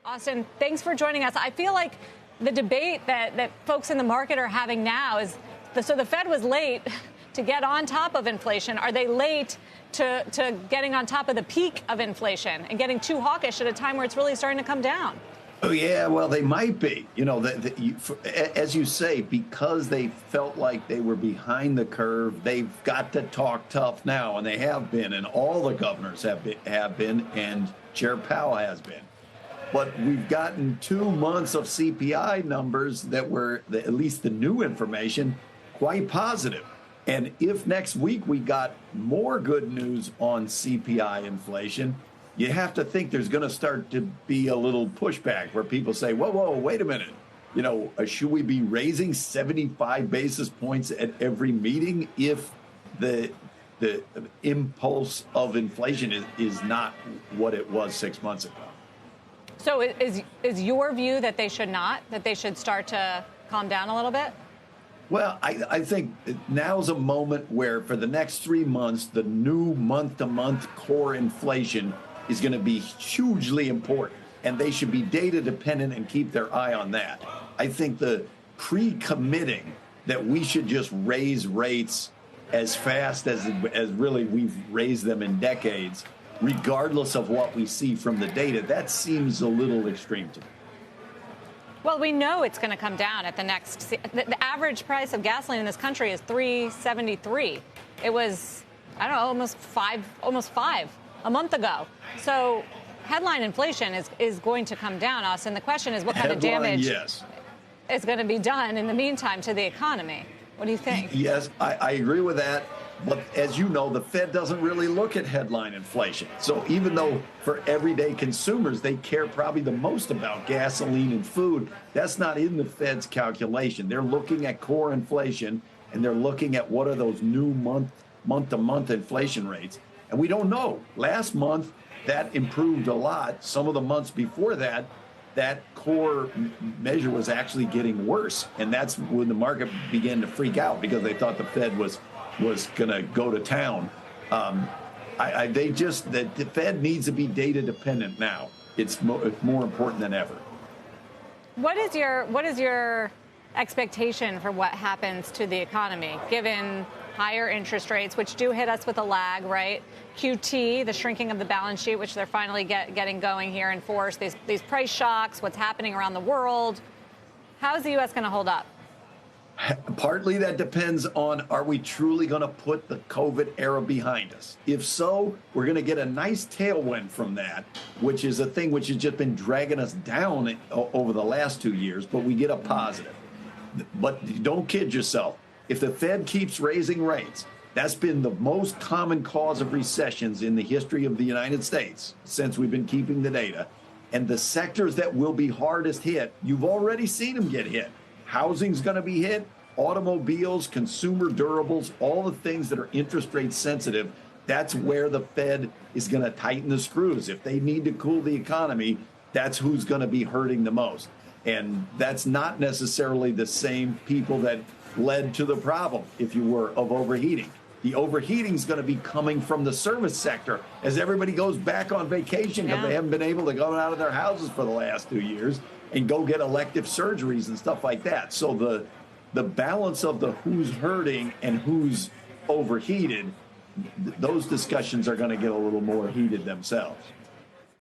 Austan, thanks for joining us. I feel like the debate that folks in the market are having now is, so the Fed was late to get on top of inflation. Are they late to getting on top of the peak of inflation and getting too hawkish at a time where it's really starting to come down? Oh, yeah, well, they might be. You know, as you say, because they felt like they were behind the curve, they've got to talk tough now, and they have been, and all the governors have been, and Chair Powell has been. But we've gotten 2 months of CPI numbers that were, at least the new information, quite positive. And if next week we got more good news on CPI inflation, you have to think there's going to start to be a little pushback where people say, whoa, wait a minute. You know, should we be raising 75 basis points at every meeting if the impulse of inflation is not what it was 6 months ago? So is your view that they should not, that they should start to calm down a little bit? Well, I think now's a moment where for the next 3 months, the new month-to-month core inflation is going to be hugely important, and they should be data dependent and keep their eye on that. I think the pre-committing that we should just raise rates as fast as really we've raised them in decades, regardless of what we see from the data, that seems a little extreme to me. Well, we know it's going to come down at the next. The average price of gasoline in this country is $3.73. It was, I don't know, almost five a month ago. So headline inflation is going to come down, Austan. The question is what kind of damage is going to be done in the meantime to the economy. What do you think? Yes, I agree with that. But as you know, the Fed doesn't really look at headline inflation. So even though for everyday consumers, they care probably the most about gasoline and food, that's not in the Fed's calculation. They're looking at core inflation, and they're looking at what are those new month-to-month inflation rates. And we don't know. Last month, that improved a lot. Some of the months before that, that core measure was actually getting worse. And that's when the market began to freak out because they thought the Fed was going to go to town. The Fed needs to be data dependent now. It's more important than ever. What is your expectation for what happens to the economy, given higher interest rates, which do hit us with a lag, right? QT, the shrinking of the balance sheet, which they're finally getting going here in force, these price shocks, what's happening around the world. How is the U.S. going to hold up? Partly that depends on, are we truly going to put the COVID era behind us? If so, we're going to get a nice tailwind from that, which is a thing which has just been dragging us down over the last 2 years, but we get a positive. But don't kid yourself. If the Fed keeps raising rates, that's been the most common cause of recessions in the history of the United States since we've been keeping the data. And the sectors that will be hardest hit, you've already seen them get hit. Housing's going to be hit, automobiles, consumer durables, all the things that are interest rate sensitive. That's where the Fed is going to tighten the screws. If they need to cool the economy, that's who's going to be hurting the most. And that's not necessarily the same people that led to the problem, if you were, of overheating. The overheating is going to be coming from the service sector as everybody goes back on vacation because they haven't been able to go out of their houses for the last 2 years and go get elective surgeries and stuff like that. So the balance of the who's hurting and who's overheated, those discussions are going to get a little more heated themselves.